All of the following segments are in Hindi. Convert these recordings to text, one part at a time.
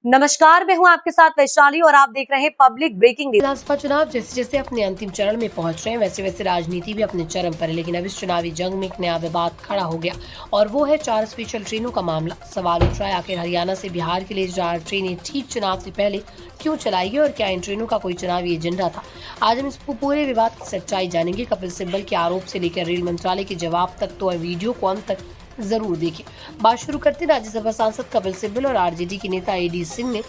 नमस्कार, मैं हूं आपके साथ वैशाली और आप देख रहे हैं पब्लिक ब्रेकिंग न्यूज। विधानसभा चुनाव जैसे जैसे अपने अंतिम चरण में पहुंच रहे हैं वैसे वैसे राजनीति भी अपने चरम पर है। लेकिन अब इस चुनावी जंग में एक नया विवाद खड़ा हो गया और वो है 4 स्पेशल ट्रेनों का मामला। सवाल उठ रहा है, आखिर हरियाणा से बिहार के लिए 4 ट्रेनें ठीक चुनाव से पहले क्यों चलाई गई और क्या इन ट्रेनों का कोई चुनावी एजेंडा था? आज हम इस पूरे विवाद की सच्चाई जानेंगे। कपिल सिब्बल के आरोप से लेकर रेल मंत्रालय के जवाब तक, तो वीडियो को अंत तक जरूर देखिए। बात शुरू करते राज्यसभा सांसद कपिल सिब्बल और आरजेडी के नेता एडी सिंह ने,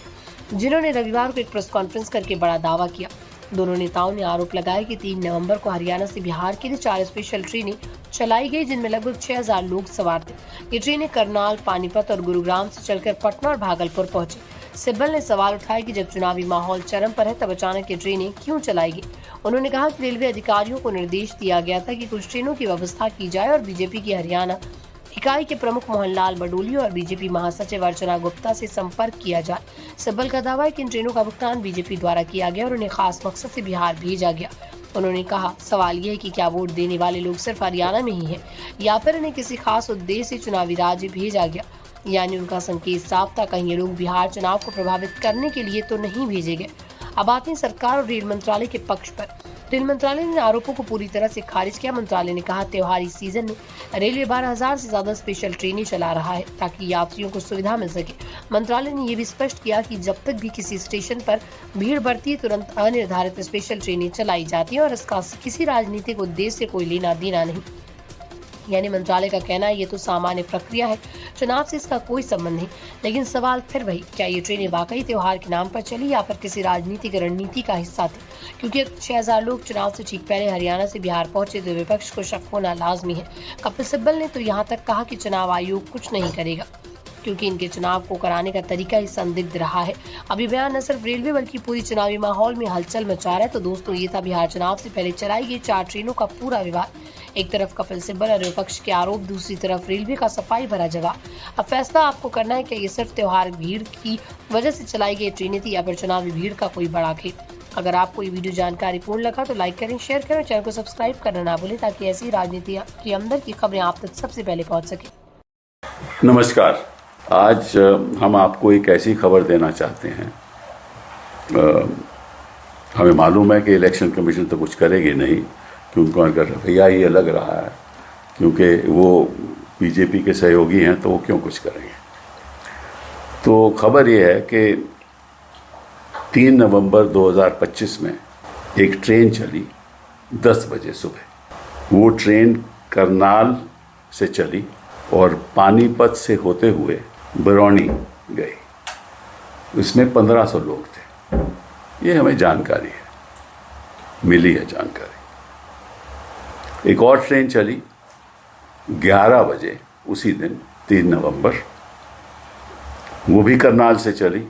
जिन्होंने रविवार को एक प्रेस कॉन्फ्रेंस करके बड़ा दावा किया। दोनों नेताओं ने आरोप लगाया कि 3 नवंबर को हरियाणा से बिहार के लिए 4 स्पेशल ट्रेनें चलाई गई, जिनमें लगभग 6000 लोग सवार थे। ये ट्रेनें करनाल, पानीपत और गुरुग्राम से चलकर पटना और भागलपुर पहुंची। सिब्बल ने सवाल उठाया कि जब चुनावी माहौल चरम पर है तब अचानक ये ट्रेनें क्यों चलाई गई। उन्होंने कहा कि रेलवे अधिकारियों को निर्देश दिया गया था कि कुछ ट्रेनों की व्यवस्था की जाए और बीजेपी की हरियाणा इकाई के प्रमुख मोहनलाल बडोली और बीजेपी महासचिव अर्चना गुप्ता से संपर्क किया जाए। सिब्बल का दावा है कि इन ट्रेनों का भुगतान बीजेपी द्वारा किया गया और उन्हें खास मकसद से बिहार भेजा गया। उन्होंने कहा, सवाल यह है कि क्या वोट देने वाले लोग सिर्फ हरियाणा में ही हैं या फिर इन्हें किसी खास उद्देश्य से चुनावी राज्य भेजा गया। यानी उनका संकेत साफ था, कहीं ये लोग बिहार चुनाव को प्रभावित करने के लिए तो नहीं भेजे गए। अब आते हैं सरकार और रेल मंत्रालय के पक्ष पर। रेल मंत्रालय ने आरोपों को पूरी तरह से खारिज किया। मंत्रालय ने कहा, त्योहारी सीजन में रेलवे 12,000 से ज्यादा स्पेशल ट्रेनें चला रहा है ताकि यात्रियों को सुविधा मिल सके। मंत्रालय ने यह भी स्पष्ट किया कि जब तक भी किसी स्टेशन पर भीड़ बढ़ती है तुरंत अनिर्धारित स्पेशल ट्रेनें चलाई जाती है और इसका किसी राजनीतिक उद्देश्य से कोई लेना देना नहीं। यानी मंत्रालय का कहना है ये तो सामान्य प्रक्रिया है, चुनाव से इसका कोई संबंध नहीं। लेकिन सवाल फिर वही, क्या ये ट्रेनें वाकई त्योहार के नाम पर चली या फिर किसी राजनीतिक रणनीति का हिस्सा थी? क्योंकि 6000 लोग चुनाव से ठीक पहले हरियाणा से बिहार पहुंचे तो विपक्ष को शक होना लाजमी है। कपिल सिब्बल ने तो यहाँ तक कहा कि चुनाव आयोग कुछ नहीं करेगा क्योंकि इनके चुनाव को कराने का तरीका ही संदिग्ध रहा है। अभी बयान न सिर्फ रेलवे बल्कि पूरी चुनावी माहौल में हलचल मचा रहा है। तो दोस्तों, ये था बिहार चुनाव से पहले चलाई गई 4 ट्रेनों का पूरा विवाद। एक तरफ कपिल सिब्बल और विपक्ष के आरोप, दूसरी तरफ रेलवे का सफाई भरा जवाब। अब फैसला आपको करना है कि ये सिर्फ त्योहार भीड़ की वजह से चलाई गई ट्रेनें थी या फिर चुनावी भीड़ का कोई बड़ा खेल। अगर आपको ये वीडियो जानकारी पूर्ण लगा तो लाइक करें, शेयर करें, चैनल को सब्सक्राइब करना ना भूलें ताकि ऐसी राजनीति के अंदर की खबरें आप तक सबसे पहले पहुंच सके। नमस्कार। आज हम आपको एक ऐसी खबर देना चाहते हैं। हमें मालूम है कि इलेक्शन कमीशन तो कुछ करेगी नहीं, कि उनको अगर रवैया ही अलग रहा है, क्योंकि वो बीजेपी के सहयोगी हैं तो वो क्यों कुछ करेंगे। तो खबर ये है कि 3 नवंबर 2025 में एक ट्रेन चली 10 बजे सुबह। वो ट्रेन करनाल से चली और पानीपत से होते हुए बरौनी गई। इसमें 1500 लोग थे। ये हमें जानकारी है, मिली है जानकारी। एक और ट्रेन चली 11 बजे उसी दिन 3 नवंबर, वो भी करनाल से चली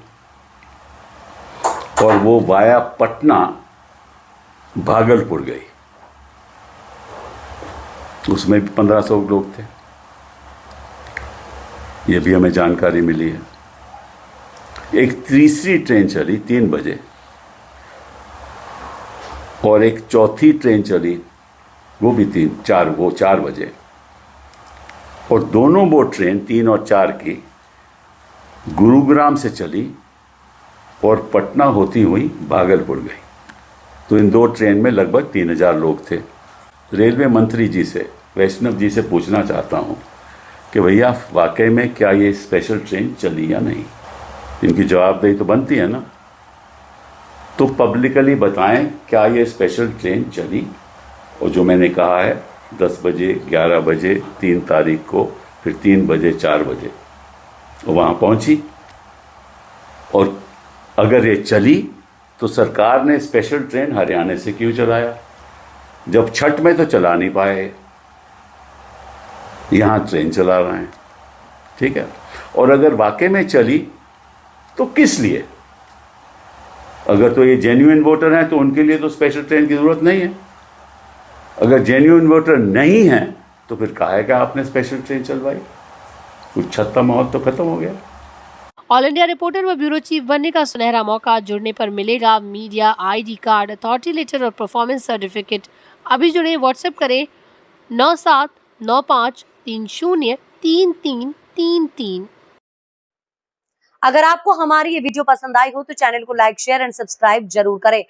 और वो वाया पटना भागलपुर गई। उसमें भी 1500 लोग थे। ये भी हमें जानकारी मिली है। एक तीसरी ट्रेन चली 3 बजे और एक चौथी ट्रेन चली, वो भी 4 बजे। और दोनों वो ट्रेन 3 और 4 की गुरुग्राम से चली और पटना होती हुई भागलपुर गई। तो इन 2 ट्रेन में लगभग 3000 लोग थे। रेलवे मंत्री जी से, वैष्णव जी से पूछना चाहता हूँ कि भैया वाकई में क्या ये स्पेशल ट्रेन चली या नहीं। इनकी जवाबदेही तो बनती है ना, तो पब्लिकली बताएं क्या ये स्पेशल ट्रेन चली। और जो मैंने कहा है 10 बजे, 11 बजे, 3 तारीख को, फिर 3 बजे, 4 बजे वहाँ पहुँची। और अगर ये चली तो सरकार ने स्पेशल ट्रेन हरियाणा से क्यों चलाया, जब छठ में तो चला नहीं पाए, यहाँ ट्रेन चला रहे हैं। ठीक है। और अगर वाकई में चली तो किस लिए? अगर तो ये जेन्युइन वोटर हैं तो उनके लिए तो स्पेशल ट्रेन की जरूरत नहीं है। अगर जेन्युइन वोटर नहीं है तो फिर काहे का आपने स्पेशल ट्रेन चलवाई? कुछ छत्ता माहौल तो खत्म हो गया। ऑल इंडिया रिपोर्टर व ब्यूरो चीफ बनने का सुनहरा मौका। जुड़ने पर मिलेगा media ID card, authority letter और परफॉर्मेंस सर्टिफिकेट। अभी जुड़े, व्हाट्सएप करें 9795303333। अगर आपको हमारी ये वीडियो पसंद आई हो तो चैनल को लाइक, शेयर एंड सब्सक्राइब जरूर करें।